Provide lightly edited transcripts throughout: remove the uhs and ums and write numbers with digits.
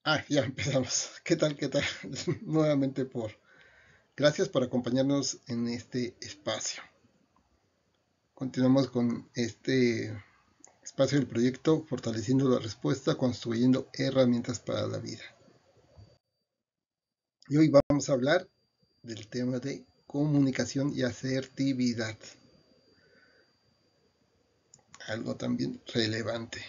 Ya empezamos. ¿Qué tal? ¿Qué tal? Nuevamente gracias por acompañarnos en este espacio. Continuamos con este espacio del proyecto Fortaleciendo la Respuesta, construyendo herramientas para la vida. Y hoy vamos a hablar del tema de comunicación y asertividad. Algo también relevante.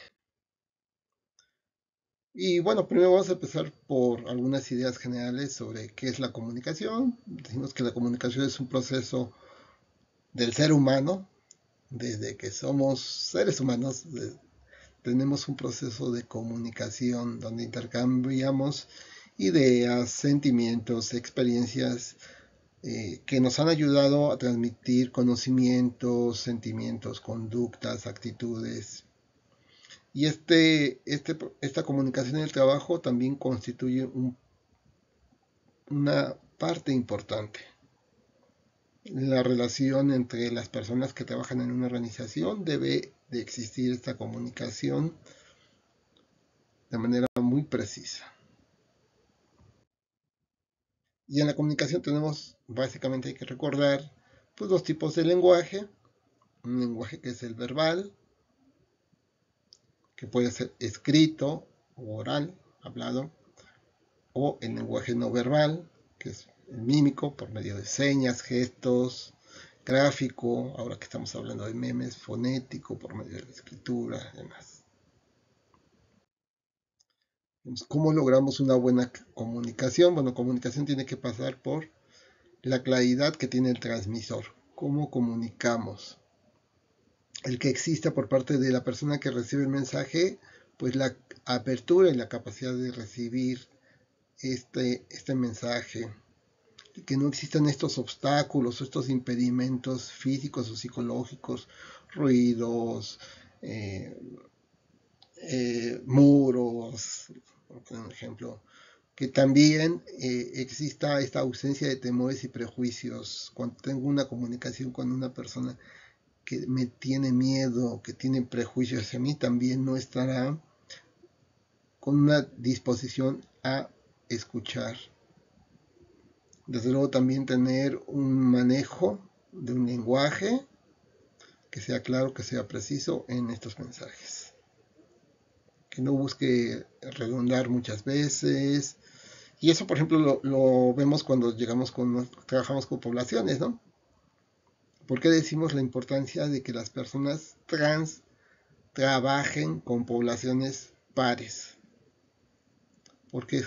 Y bueno, primero vamos a empezar por algunas ideas generales sobre qué es la comunicación. Decimos que la comunicación es un proceso del ser humano. Desde que somos seres humanos, tenemos un proceso de comunicación donde intercambiamos ideas, sentimientos, experiencias que nos han ayudado a transmitir conocimientos, sentimientos, conductas, actitudes. Y esta comunicación en el trabajo también constituye una parte importante. La relación entre las personas que trabajan en una organización debe de existir esta comunicación de manera muy precisa. Y en la comunicación tenemos, básicamente hay que recordar, pues dos tipos de lenguaje. Un lenguaje que es el verbal, que puede ser escrito o oral, hablado, o el lenguaje no verbal, que es el mímico, por medio de señas, gestos, gráfico, ahora que estamos hablando de memes, fonético, por medio de la escritura, demás. ¿Cómo logramos una buena comunicación? Bueno, comunicación tiene que pasar por la claridad que tiene el transmisor. ¿Cómo comunicamos? El que exista por parte de la persona que recibe el mensaje, pues la apertura y la capacidad de recibir este mensaje. Que no existan estos obstáculos, estos impedimentos físicos o psicológicos, ruidos, eh, muros, por ejemplo, que también exista esta ausencia de temores y prejuicios. Cuando tengo una comunicación con una persona que me tiene miedo, que tiene prejuicios hacia mí, también no estará con una disposición a escuchar. Desde luego también tener un manejo de un lenguaje que sea claro, que sea preciso en estos mensajes. Que no busque redundar muchas veces. Y eso, por ejemplo, lo vemos cuando trabajamos con poblaciones, ¿no? ¿Por qué decimos la importancia de que las personas trans trabajen con poblaciones pares? Porque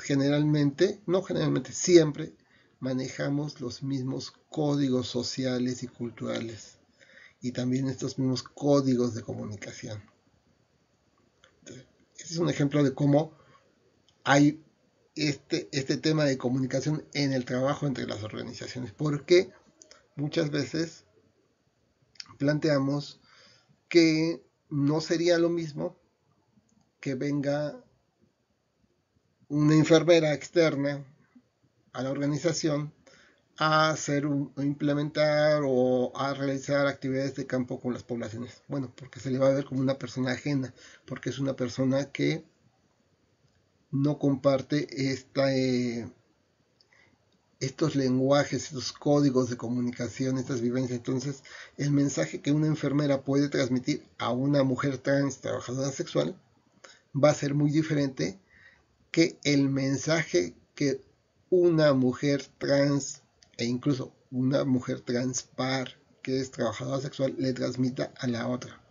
no generalmente, siempre manejamos los mismos códigos sociales y culturales y también estos mismos códigos de comunicación. Este es un ejemplo de cómo hay este tema de comunicación en el trabajo entre las organizaciones, porque muchas veces planteamos que no sería lo mismo que venga una enfermera externa a la organización a implementar o a realizar actividades de campo con las poblaciones. Bueno, porque se le va a ver como una persona ajena, porque es una persona que no comparte estos lenguajes, estos códigos de comunicación, estas vivencias. Entonces, el mensaje que una enfermera puede transmitir a una mujer trans trabajadora sexual va a ser muy diferente que el mensaje que una mujer trans e incluso una mujer transpar que es trabajadora sexual le transmita a la otra.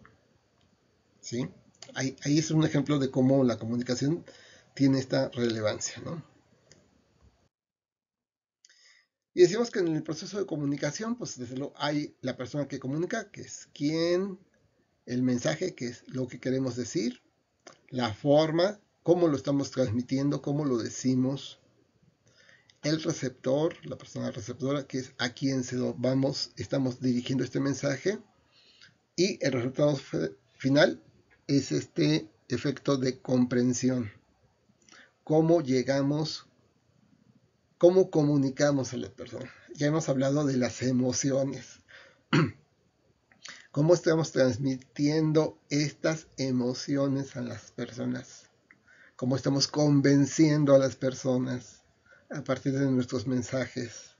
¿Sí? Ahí es un ejemplo de cómo la comunicación tiene esta relevancia, ¿no? Y decimos que en el proceso de comunicación, pues desde luego hay la persona que comunica, que es quién, el mensaje, que es lo que queremos decir, la forma, cómo lo estamos transmitiendo, cómo lo decimos, el receptor, la persona receptora, que es a quien estamos dirigiendo este mensaje, y el resultado final es este efecto de comprensión. Cómo llegamos, cómo comunicamos a la persona. Ya hemos hablado de las emociones. Cómo estamos transmitiendo estas emociones a las personas. cómo estamos convenciendo a las personas a partir de nuestros mensajes.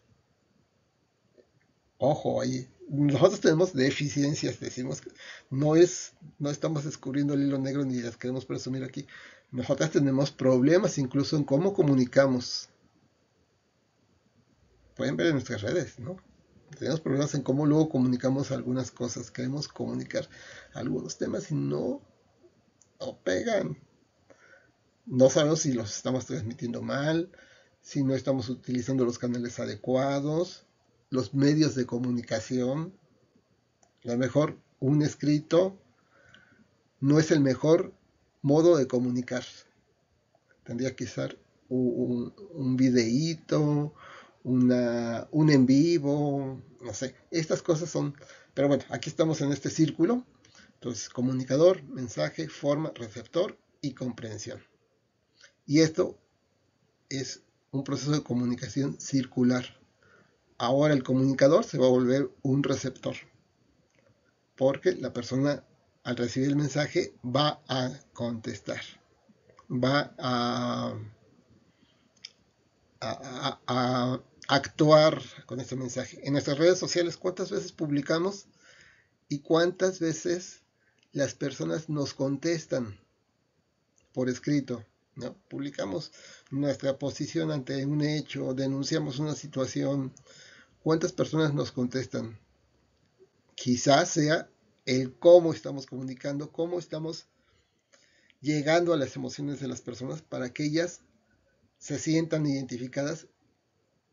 Ojo, ahí nosotros tenemos deficiencias, decimos que no estamos descubriendo el hilo negro ni las queremos presumir aquí. Nosotras tenemos problemas incluso en cómo comunicamos. Pueden ver en nuestras redes, ¿no? Tenemos problemas en cómo luego comunicamos algunas cosas, queremos comunicar algunos temas y no pegan. No sabemos si los estamos transmitiendo mal, si no estamos utilizando los canales adecuados, los medios de comunicación. A lo mejor un escrito no es el mejor modo de comunicar. Tendría que ser un videíto, un en vivo, no sé. Estas cosas son... Pero bueno, aquí estamos en este círculo. Entonces, comunicador, mensaje, forma, receptor y comprensión. Y esto es un proceso de comunicación circular. Ahora el comunicador se va a volver un receptor, porque la persona al recibir el mensaje va a contestar, va a actuar con este mensaje. En nuestras redes sociales, ¿cuántas veces publicamos y cuántas veces las personas nos contestan por escrito? ¿No? Publicamos nuestra posición ante un hecho, denunciamos una situación. ¿Cuántas personas nos contestan? Quizás sea el cómo estamos comunicando, cómo estamos llegando a las emociones de las personas para que ellas se sientan identificadas.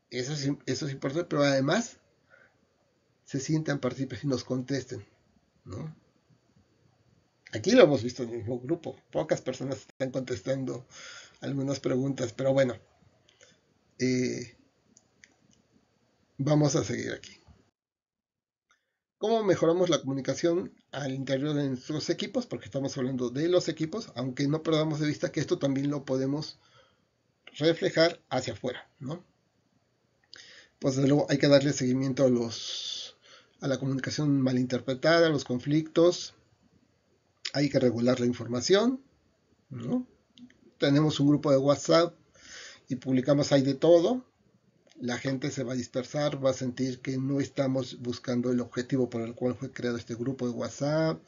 Eso es importante, pero además se sientan partícipes y nos contesten, ¿no? Aquí lo hemos visto en el mismo grupo. Pocas personas están contestando algunas preguntas, pero bueno, eh, vamos a seguir aquí. ¿Cómo mejoramos la comunicación al interior de nuestros equipos? Porque estamos hablando de los equipos, aunque no perdamos de vista que esto también lo podemos reflejar hacia afuera, ¿no? Pues desde luego hay que darle seguimiento a la comunicación malinterpretada, a los conflictos, hay que regular la información, ¿no? Tenemos un grupo de WhatsApp y publicamos ahí de todo, la gente se va a dispersar, va a sentir que no estamos buscando el objetivo por el cual fue creado este grupo de WhatsApp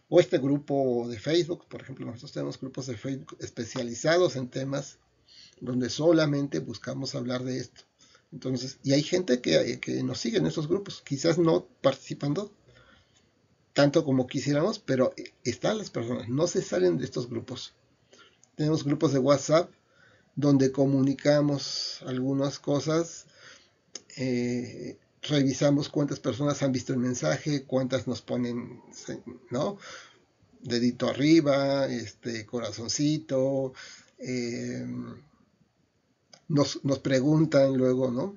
o este grupo de Facebook. Por ejemplo, nosotros tenemos grupos de Facebook especializados en temas donde solamente buscamos hablar de esto. Entonces, y hay gente que nos sigue en estos grupos, quizás no participando tanto como quisiéramos, pero están las personas, no se salen de estos grupos. Tenemos grupos de WhatsApp donde comunicamos algunas cosas, revisamos cuántas personas han visto el mensaje, cuántas nos ponen, ¿no? Dedito arriba, corazoncito, nos preguntan luego, ¿no?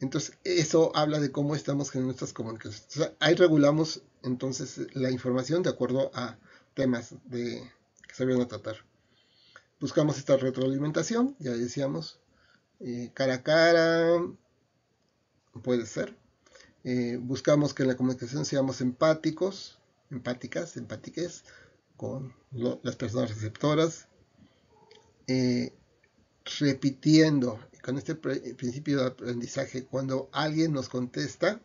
Entonces, eso habla de cómo estamos en nuestras comunicaciones. O sea, ahí regulamos entonces la información de acuerdo a temas que se van a tratar. Buscamos esta retroalimentación, ya decíamos, cara a cara, puede ser. Buscamos que en la comunicación seamos empáticos, empáticas con las personas receptoras, repitiendo con este principio de aprendizaje. Cuando alguien nos contesta,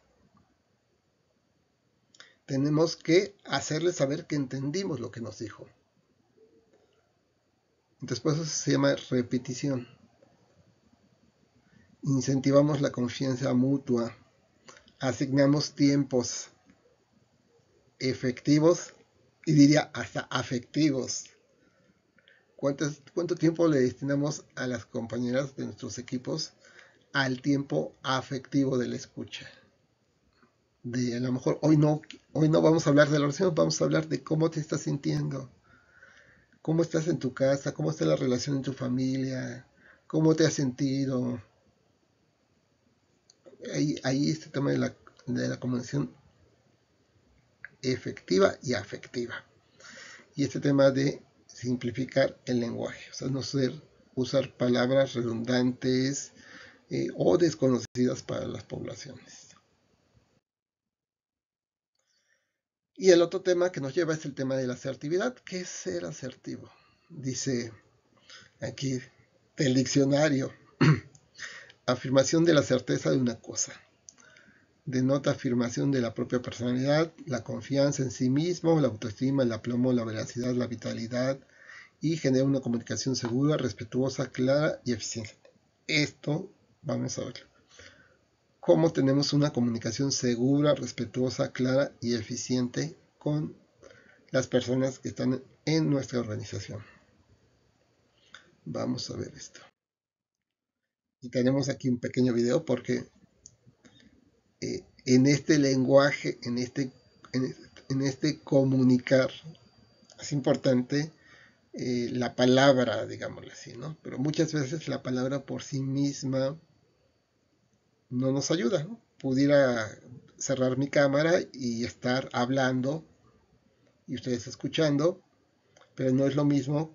tenemos que hacerle saber que entendimos lo que nos dijo. Entonces, por eso se llama repetición. Incentivamos la confianza mutua. Asignamos tiempos efectivos y diría hasta afectivos. ¿Cuánto tiempo le destinamos a las compañeras de nuestros equipos al tiempo afectivo de la escucha? A lo mejor hoy no vamos a hablar de la oración, vamos a hablar de cómo te estás sintiendo, cómo estás en tu casa, cómo está la relación en tu familia, cómo te has sentido. Ahí este tema de la comunicación efectiva y afectiva. Y este tema de simplificar el lenguaje, o sea, no usar palabras redundantes o desconocidas para las poblaciones. Y el otro tema que nos lleva es el tema de la asertividad. ¿Qué es ser asertivo? Dice, aquí del diccionario. Afirmación de la certeza de una cosa. Denota afirmación de la propia personalidad, la confianza en sí mismo, la autoestima, el aplomo, la veracidad, la vitalidad, y genera una comunicación segura, respetuosa, clara y eficiente. Esto vamos a verlo. ¿Cómo tenemos una comunicación segura, respetuosa, clara y eficiente con las personas que están en nuestra organización? Vamos a ver esto. Y tenemos aquí un pequeño video porque en este lenguaje, en este comunicar, es importante la palabra, digámoslo así, ¿no? Pero muchas veces la palabra por sí misma no nos ayuda, ¿no? Pudiera cerrar mi cámara y estar hablando y ustedes escuchando, pero no es lo mismo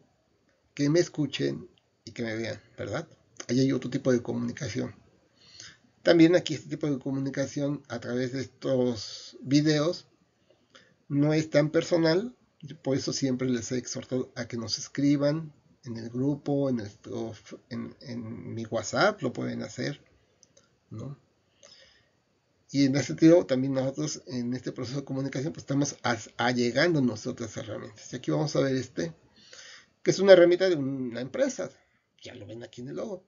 que me escuchen y que me vean, ¿verdad? Ahí hay otro tipo de comunicación. También aquí este tipo de comunicación a través de estos videos no es tan personal, por eso siempre les he exhortado a que nos escriban en el grupo, en mi WhatsApp, lo pueden hacer, ¿no? Y en ese sentido, también nosotros en este proceso de comunicación pues estamos allegándonos otras herramientas. Y aquí vamos a ver que es una herramienta de una empresa, ya lo ven aquí en el logo,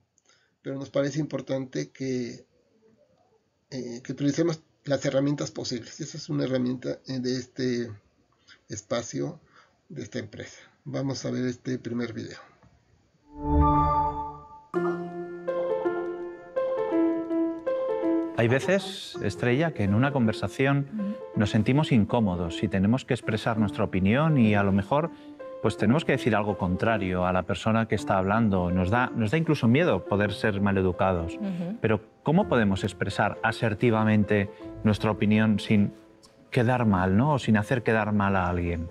pero nos parece importante que utilicemos las herramientas posibles. Esa es una herramienta de este espacio, de esta empresa. Vamos a ver este primer video. Hay veces, Estrella, que en una conversación nos sentimos incómodos y tenemos que expresar nuestra opinión y a lo mejor pues tenemos que decir algo contrario a la persona que está hablando. Nos da incluso miedo poder ser maleducados. Pero ¿cómo podemos expresar asertivamente nuestra opinión sin quedar mal, ¿no? O sin hacer quedar mal a alguien?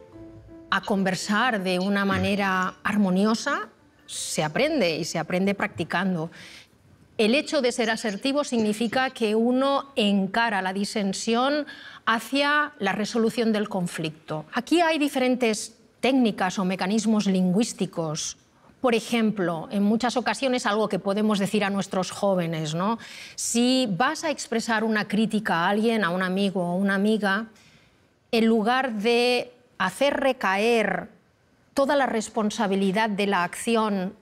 A conversar de una manera armoniosa se aprende y se aprende practicando. El hecho de ser asertivo significa que uno encara la disensión hacia la resolución del conflicto. Aquí hay diferentes técnicas o mecanismos lingüísticos. Por ejemplo, en muchas ocasiones algo que podemos decir a nuestros jóvenes, ¿no? Si vas a expresar una crítica a alguien, a un amigo o una amiga, en lugar de hacer recaer toda la responsabilidad de la acción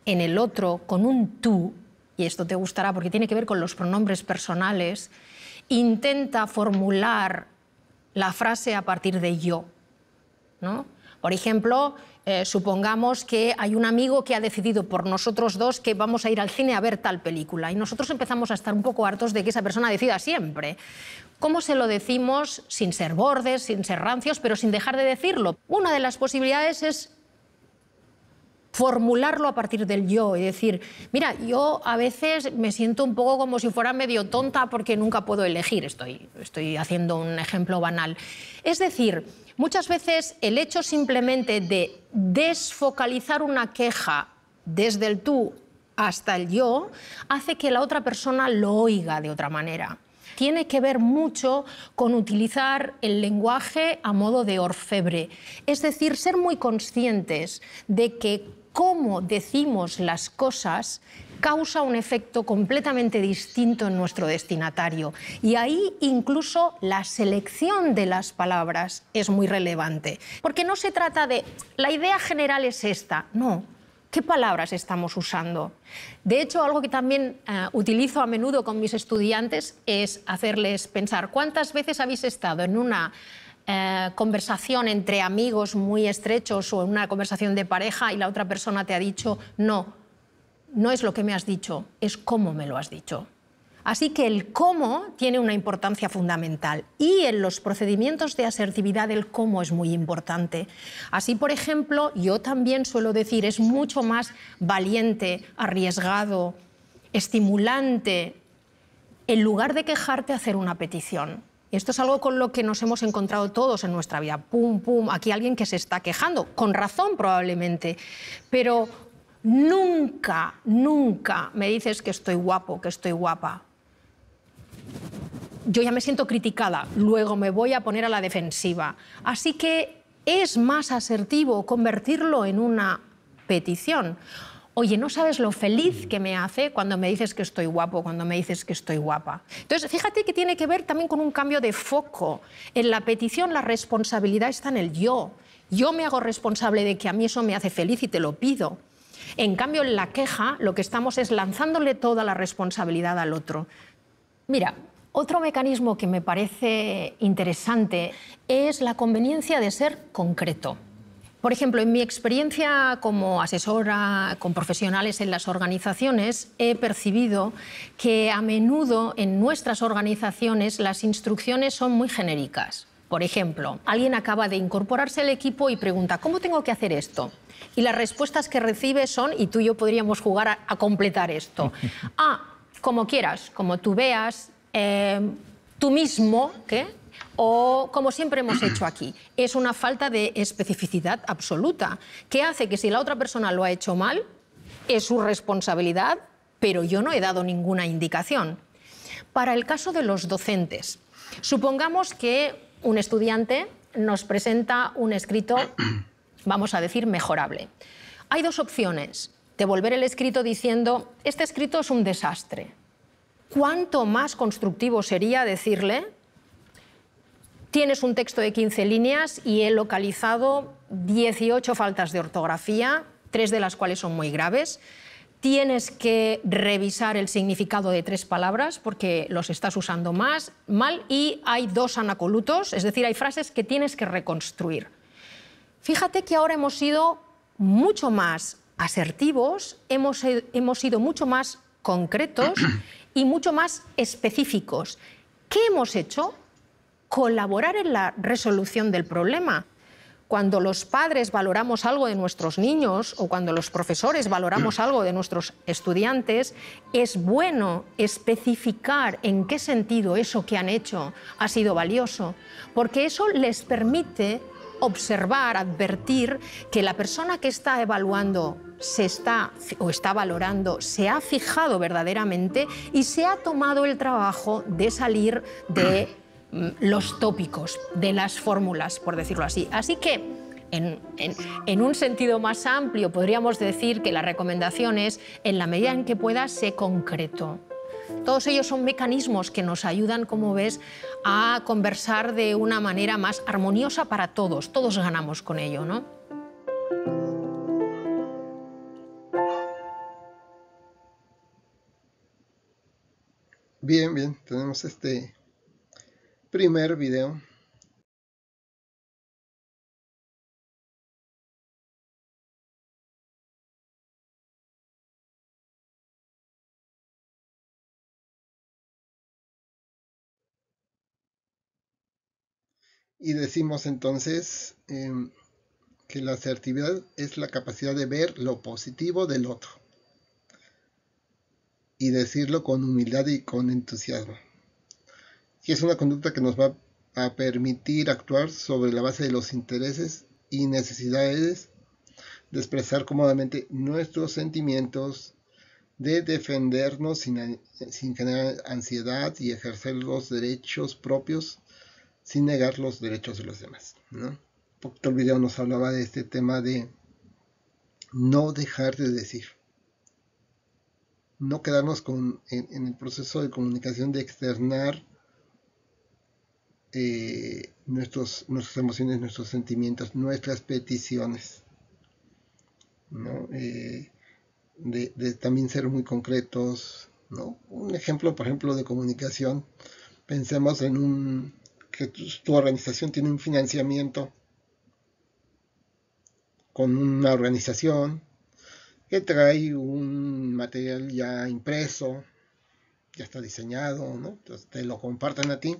en el otro con un tú, y esto te gustará porque tiene que ver con los pronombres personales, intenta formular la frase a partir de yo, ¿no? Por ejemplo, supongamos que hay un amigo que ha decidido por nosotros dos que vamos a ir al cine a ver tal película y nosotros empezamos a estar un poco hartos de que esa persona decida siempre. ¿Cómo se lo decimos sin ser bordes, sin ser rancios, pero sin dejar de decirlo? Una de las posibilidades es formularlo a partir del yo y decir, mira, yo a veces me siento un poco como si fuera medio tonta porque nunca puedo elegir. Estoy haciendo un ejemplo banal. Es decir, muchas veces el hecho simplemente de desfocalizar una queja desde el tú hasta el yo hace que la otra persona lo oiga de otra manera. Tiene que ver mucho con utilizar el lenguaje a modo de orfebre, es decir, ser muy conscientes de que cómo decimos las cosas causa un efecto completamente distinto en nuestro destinatario. Y ahí incluso la selección de las palabras es muy relevante. Porque no se trata de, la idea general es esta, no. ¿Qué palabras estamos usando? De hecho, algo que también utilizo a menudo con mis estudiantes es hacerles pensar cuántas veces habéis estado en una conversación entre amigos muy estrechos o en una conversación de pareja y la otra persona te ha dicho no es lo que me has dicho, es cómo me lo has dicho. Así que el cómo tiene una importancia fundamental y en los procedimientos de asertividad el cómo es muy importante. Así, por ejemplo, yo también suelo decir, es mucho más valiente, arriesgado, estimulante, en lugar de quejarte, hacer una petición. Y esto es algo con lo que nos hemos encontrado todos en nuestra vida. Pum, pum, aquí alguien que se está quejando, con razón probablemente, pero nunca, nunca me dices que estoy guapo, que estoy guapa. Yo ya me siento criticada, luego me voy a poner a la defensiva. Así que es más asertivo convertirlo en una petición. Oye, no sabes lo feliz que me hace cuando me dices que estoy guapo, cuando me dices que estoy guapa. Entonces, fíjate que tiene que ver también con un cambio de foco. En la petición la responsabilidad está en el yo. Yo me hago responsable de que a mí eso me hace feliz y te lo pido. En cambio, en la queja lo que estamos es lanzándole toda la responsabilidad al otro. Mira, otro mecanismo que me parece interesante es la conveniencia de ser concreto. Por ejemplo, en mi experiencia como asesora con profesionales en las organizaciones, he percibido que a menudo en nuestras organizaciones las instrucciones son muy genéricas. Por ejemplo, alguien acaba de incorporarse al equipo y pregunta, ¿cómo tengo que hacer esto? Y las respuestas que recibe son, y tú y yo podríamos jugar a completar esto. Como quieras, como tú veas, tú mismo, ¿qué? O como siempre hemos hecho aquí. Es una falta de especificidad absoluta, que hace que si la otra persona lo ha hecho mal, es su responsabilidad, pero yo no he dado ninguna indicación. Para el caso de los docentes, supongamos que un estudiante nos presenta un escrito, vamos a decir, mejorable. Hay dos opciones: devolver el escrito diciendo, este escrito es un desastre. ¿Cuánto más constructivo sería decirle, tienes un texto de 15 líneas y he localizado 18 faltas de ortografía, 3 de las cuales son muy graves. Tienes que revisar el significado de 3 palabras porque los estás usando mal y hay 2 anacolutos, es decir, hay frases que tienes que reconstruir. Fíjate que ahora hemos sido mucho más asertivos, hemos sido mucho más concretos y mucho más específicos. ¿Qué hemos hecho? Colaborar en la resolución del problema. Cuando los padres valoramos algo de nuestros niños o cuando los profesores valoramos algo de nuestros estudiantes, es bueno especificar en qué sentido eso que han hecho ha sido valioso, porque eso les permite observar, advertir que la persona que está evaluando está valorando, se ha fijado verdaderamente y se ha tomado el trabajo de salir de los tópicos, de las fórmulas, por decirlo así. Así que, en un sentido más amplio, podríamos decir que la recomendación es, en la medida en que pueda, sé concreto. Todos ellos son mecanismos que nos ayudan, como ves, a conversar de una manera más armoniosa para todos. Todos ganamos con ello, ¿no? Bien, bien, tenemos este primer video. Y decimos entonces que la asertividad es la capacidad de ver lo positivo del otro y decirlo con humildad y con entusiasmo. Y es una conducta que nos va a permitir actuar sobre la base de los intereses y necesidades, de expresar cómodamente nuestros sentimientos, de defendernos sin generar ansiedad y ejercer los derechos propios sin negar los derechos de los demás, ¿no? Un poquito el video nos hablaba de este tema de no dejar de decir, no quedarnos en el proceso de comunicación de externar nuestras emociones, nuestros sentimientos, nuestras peticiones, ¿no? De también ser muy concretos, ¿no? Un ejemplo, por ejemplo, de comunicación, pensemos en que tu organización tiene un financiamiento con una organización que trae un material ya impreso, ya está diseñado, ¿no? Entonces te lo comparten a ti,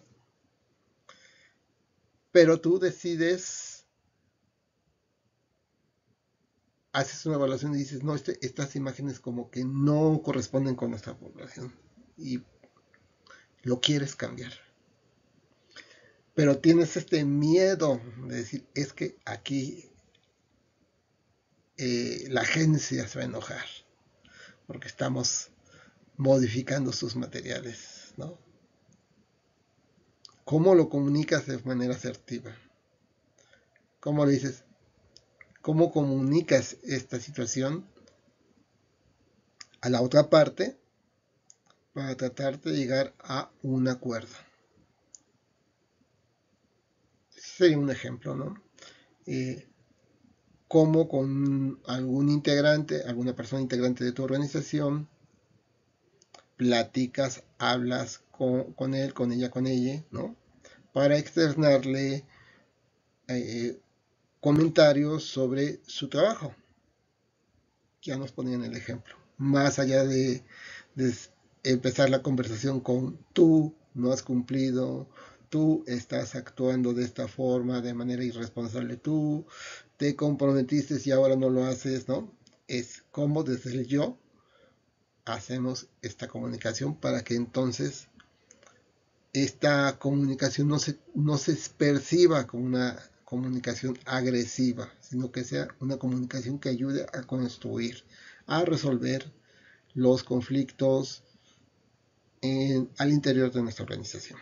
pero tú decides, haces una evaluación y dices, no, estas imágenes como que no corresponden con nuestra población y lo quieres cambiar. Pero tienes este miedo de decir, es que aquí la agencia se va a enojar porque estamos modificando sus materiales, ¿no? ¿Cómo lo comunicas de manera asertiva? ¿Cómo le dices? ¿Cómo comunicas esta situación a la otra parte para tratar de llegar a un acuerdo. Ese sería un ejemplo, ¿no? Cómo con algún integrante, alguna persona integrante de tu organización, platicas, hablas con él, con ella, con ella, ¿no? Para externarle comentarios sobre su trabajo. Ya nos ponían el ejemplo. Más allá de empezar la conversación con tú no has cumplido, tú estás actuando de esta forma de manera irresponsable, tú te comprometiste y ahora no lo haces, ¿no? Es como desde el yo hacemos esta comunicación para que entonces esta comunicación no se perciba como una comunicación agresiva, sino que sea una comunicación que ayude a construir, a resolver los conflictos al interior de nuestra organización.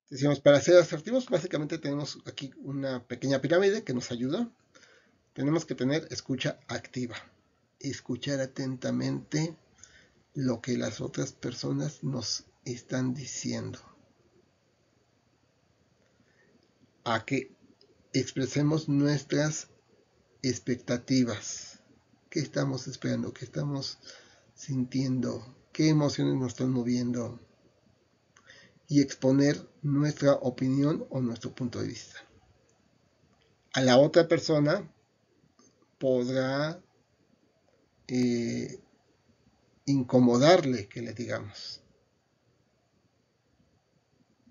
Decíamos, para ser asertivos, básicamente tenemos aquí una pequeña pirámide que nos ayuda. Tenemos que tener escucha activa, escuchar atentamente lo que las otras personas nos están diciendo, a que expresemos nuestras expectativas, qué estamos esperando, qué estamos sintiendo, qué emociones nos están moviendo, y exponer nuestra opinión o nuestro punto de vista. A la otra persona podrá incomodarle que le digamos,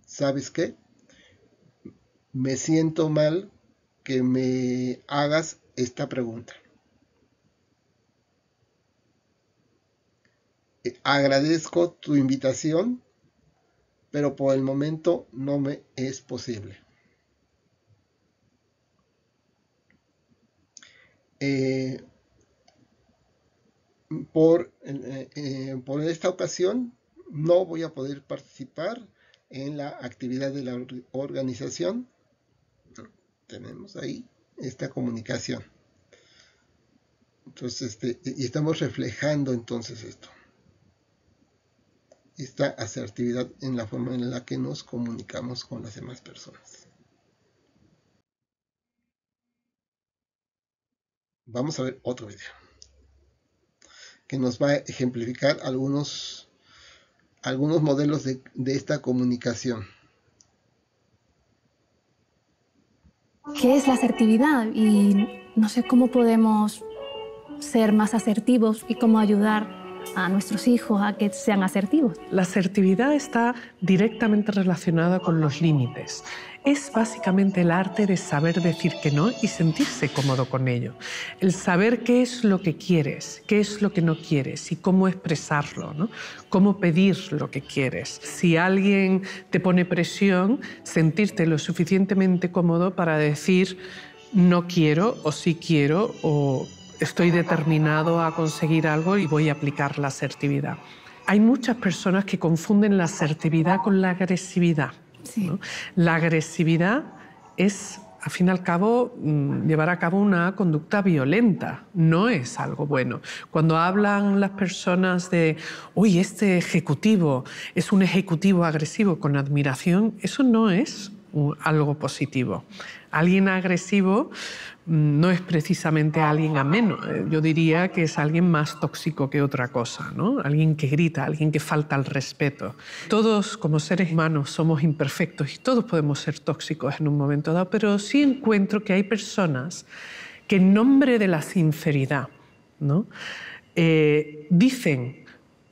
¿sabes qué? Me siento mal que me hagas esta pregunta. Agradezco tu invitación, pero por el momento no me es posible. Por esta ocasión no voy a poder participar en la actividad de la organización. Tenemos ahí esta comunicación. Entonces, y estamos reflejando entonces esto. Esta asertividad en la forma en la que nos comunicamos con las demás personas. Vamos a ver otro video que nos va a ejemplificar algunos modelos de esta comunicación. ¿Qué es la asertividad? Y no sé cómo podemos ser más asertivos y cómo ayudar a nuestros hijos a que sean asertivos. La asertividad está directamente relacionada con los límites. Es básicamente el arte de saber decir que no y sentirse cómodo con ello. El saber qué es lo que quieres, qué es lo que no quieres y cómo expresarlo, ¿no? Cómo pedir lo que quieres. Si alguien te pone presión, sentirte lo suficientemente cómodo para decir no quiero o sí quiero o estoy determinado a conseguir algo y voy a aplicar la asertividad. Hay muchas personas que confunden la asertividad con la agresividad, Sí. ¿no? La agresividad es, al fin y al cabo, llevar a cabo una conducta violenta. No es algo bueno. Cuando hablan las personas de, uy, este ejecutivo es un ejecutivo agresivo con admiración, eso no es algo positivo. Alguien agresivo no es precisamente alguien ameno. Yo diría que es alguien más tóxico que otra cosa, ¿no? Alguien que grita, alguien que falta al respeto. Todos, como seres humanos, somos imperfectos y todos podemos ser tóxicos en un momento dado, pero sí encuentro que hay personas que en nombre de la sinceridad, ¿no? Dicen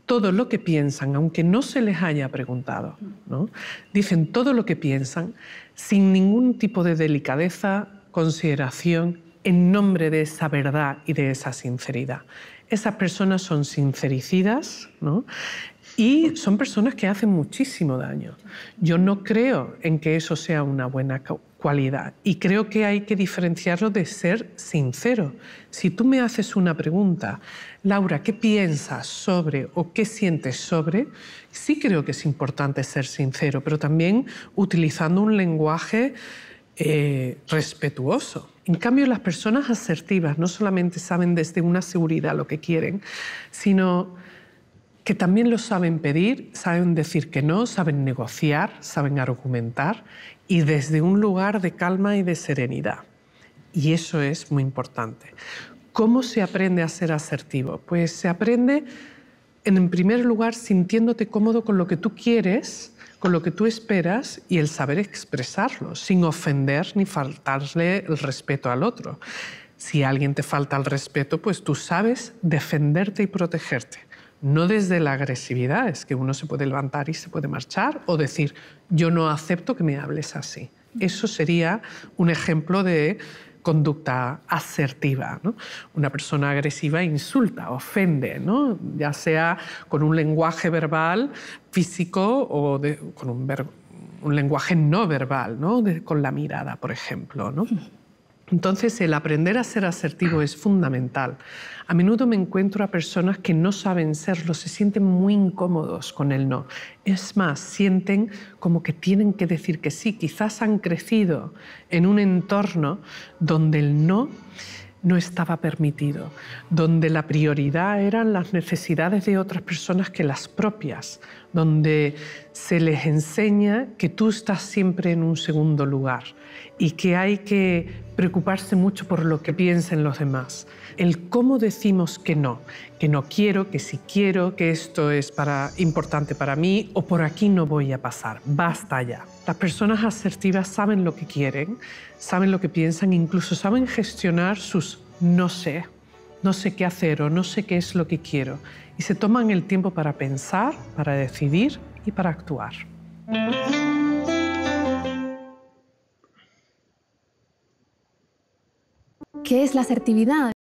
todo lo que piensan, aunque no se les haya preguntado, ¿no? Dicen todo lo que piensan sin ningún tipo de delicadeza, consideración, en nombre de esa verdad y de esa sinceridad. Esas personas son sincericidas, ¿no? Y son personas que hacen muchísimo daño. Yo no creo en que eso sea una buena cualidad y creo que hay que diferenciarlo de ser sincero. Si tú me haces una pregunta, Laura, ¿qué piensas sobre o qué sientes sobre? Sí creo que es importante ser sincero, pero también utilizando un lenguaje respetuoso. En cambio, las personas asertivas no solamente saben desde una seguridad lo que quieren, sino que también lo saben pedir, saben decir que no, saben negociar, saben argumentar y desde un lugar de calma y de serenidad. Y eso es muy importante. ¿Cómo se aprende a ser asertivo? Pues se aprende, en primer lugar, sintiéndote cómodo con lo que tú quieres, con lo que tú esperas y el saber expresarlo, sin ofender ni faltarle el respeto al otro. Si alguien te falta el respeto, pues tú sabes defenderte y protegerte. No desde la agresividad, es que uno se puede levantar y se puede marchar o decir, yo no acepto que me hables así. Eso sería un ejemplo de conducta asertiva, ¿no? Una persona agresiva insulta, ofende, ¿no? Ya sea con un lenguaje verbal, físico o con un lenguaje no verbal, ¿no? Con la mirada, por ejemplo, ¿no? Entonces, el aprender a ser asertivo es fundamental. A menudo me encuentro a personas que no saben serlo, se sienten muy incómodos con el no. Es más, sienten como que tienen que decir que sí. Quizás han crecido en un entorno donde el no estaba permitido, donde la prioridad eran las necesidades de otras personas que las propias, donde se les enseña que tú estás siempre en un segundo lugar y que hay que preocuparse mucho por lo que piensen los demás. El cómo decimos que no quiero, que sí quiero, que esto es importante para mí o por aquí no voy a pasar, basta ya. Las personas asertivas saben lo que quieren, saben lo que piensan, incluso saben gestionar sus no sé qué hacer o no sé qué es lo que quiero. Y se toman el tiempo para pensar, para decidir y para actuar. ¿Qué es la asertividad?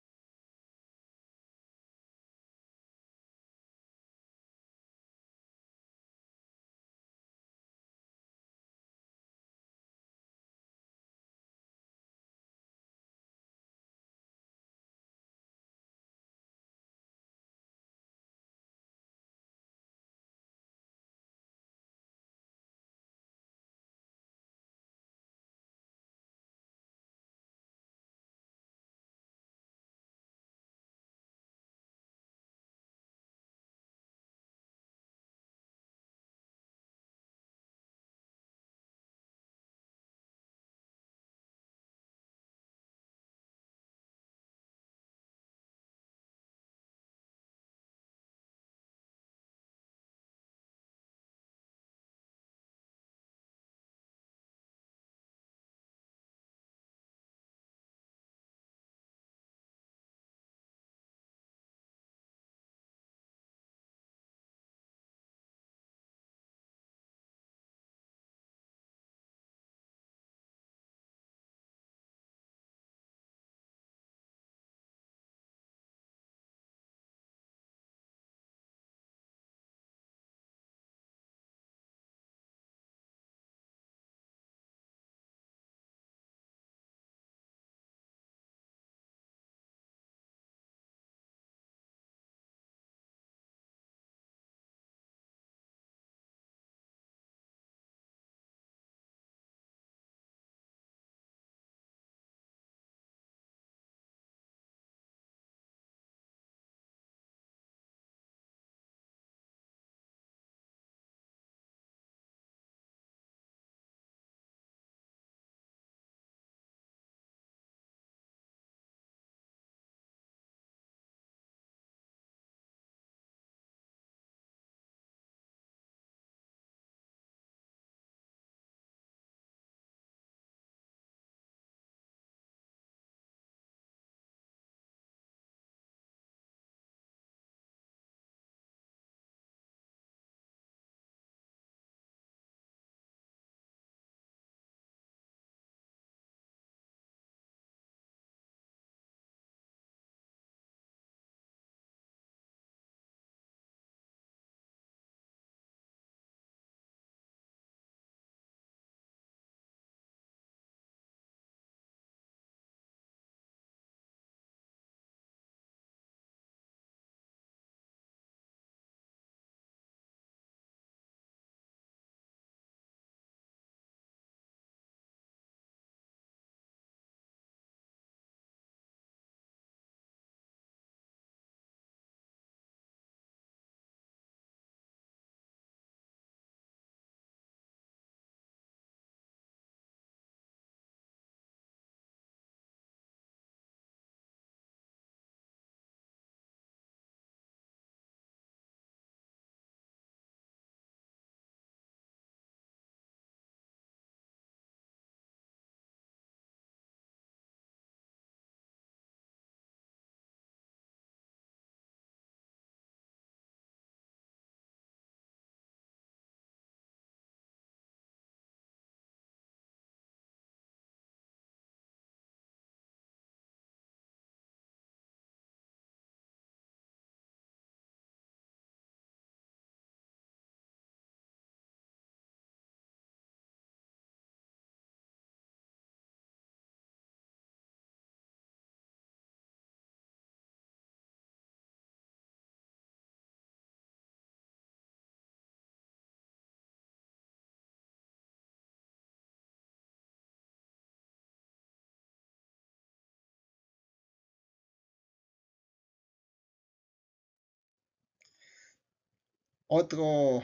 Otro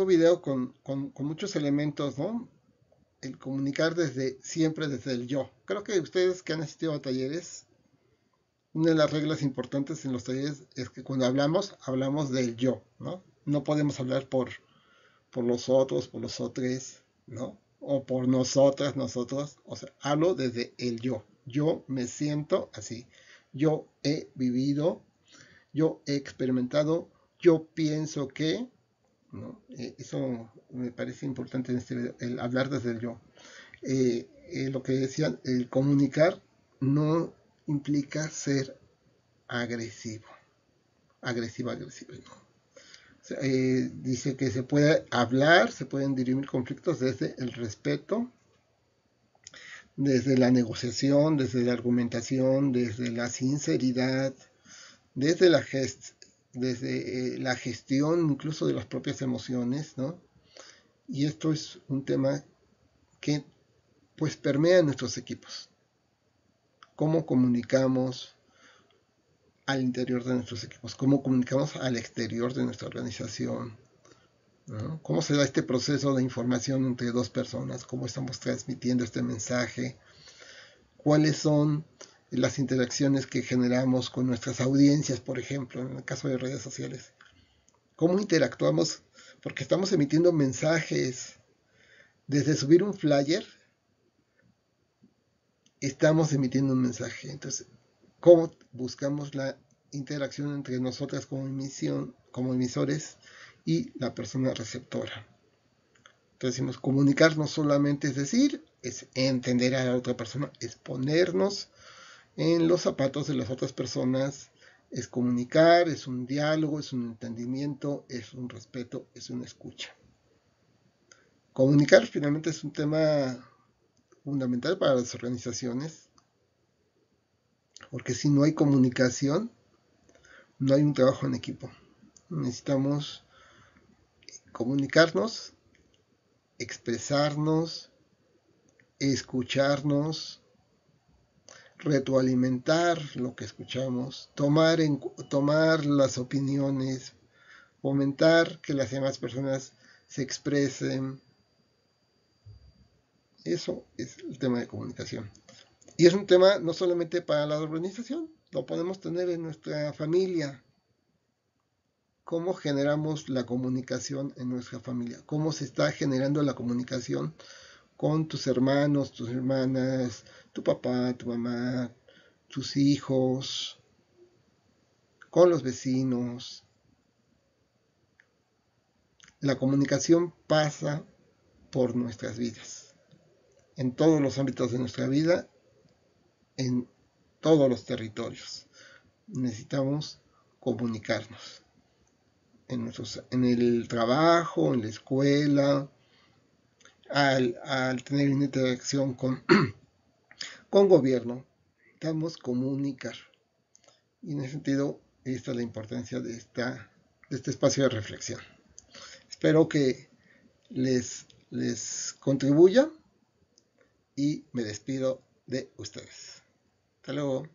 video con muchos elementos, ¿no? El comunicar siempre desde el yo. Creo que ustedes que han asistido a talleres, una de las reglas importantes en los talleres es que cuando hablamos del yo, ¿no? No podemos hablar por los otros, por los otros, ¿no? O por nosotras, nosotros. O sea, hablo desde el yo. Yo me siento así. Yo he vivido, yo he experimentado, yo pienso que, ¿no? Eso me parece importante en este video, el hablar desde el yo. Lo que decían, el comunicar no implica ser agresivo. Agresivo, ¿no? Dice que se puede hablar, se pueden dirimir conflictos desde el respeto, desde la negociación, desde la argumentación, desde la sinceridad, desde la gestión incluso de las propias emociones, ¿no? Y esto es un tema que pues permea nuestros equipos. Cómo comunicamos al interior de nuestros equipos, cómo comunicamos al exterior de nuestra organización, ¿no? Cómo se da este proceso de información entre dos personas, cómo estamos transmitiendo este mensaje, cuáles son las interacciones que generamos con nuestras audiencias, por ejemplo, en el caso de redes sociales, cómo interactuamos, porque estamos emitiendo mensajes, desde subir un flyer, estamos emitiendo un mensaje. Entonces, ¿cómo buscamos la interacción entre nosotras como emisores y la persona receptora? Entonces decimos, comunicar no solamente es decir, es entender a la otra persona, es ponernos en los zapatos de las otras personas, es comunicar, es un diálogo, es un entendimiento, es un respeto, es una escucha. Comunicar finalmente es un tema fundamental para las organizaciones, porque si no hay comunicación, no hay un trabajo en equipo. Necesitamos comunicarnos, expresarnos, escucharnos, retroalimentar lo que escuchamos, tomar las opiniones, fomentar que las demás personas se expresen. Eso es el tema de comunicación. Y es un tema no solamente para la organización, lo podemos tener en nuestra familia. ¿Cómo generamos la comunicación en nuestra familia? ¿Cómo se está generando la comunicación con tus hermanos, tus hermanas, tu papá, tu mamá, tus hijos, con los vecinos? La comunicación pasa por nuestras vidas, en todos los ámbitos de nuestra vida, en todos los territorios. Necesitamos comunicarnos en el trabajo, en la escuela, al tener una interacción con gobierno, necesitamos comunicar. Y en ese sentido, esta es la importancia de este espacio de reflexión. Espero que les contribuya y me despido de ustedes. Hasta luego.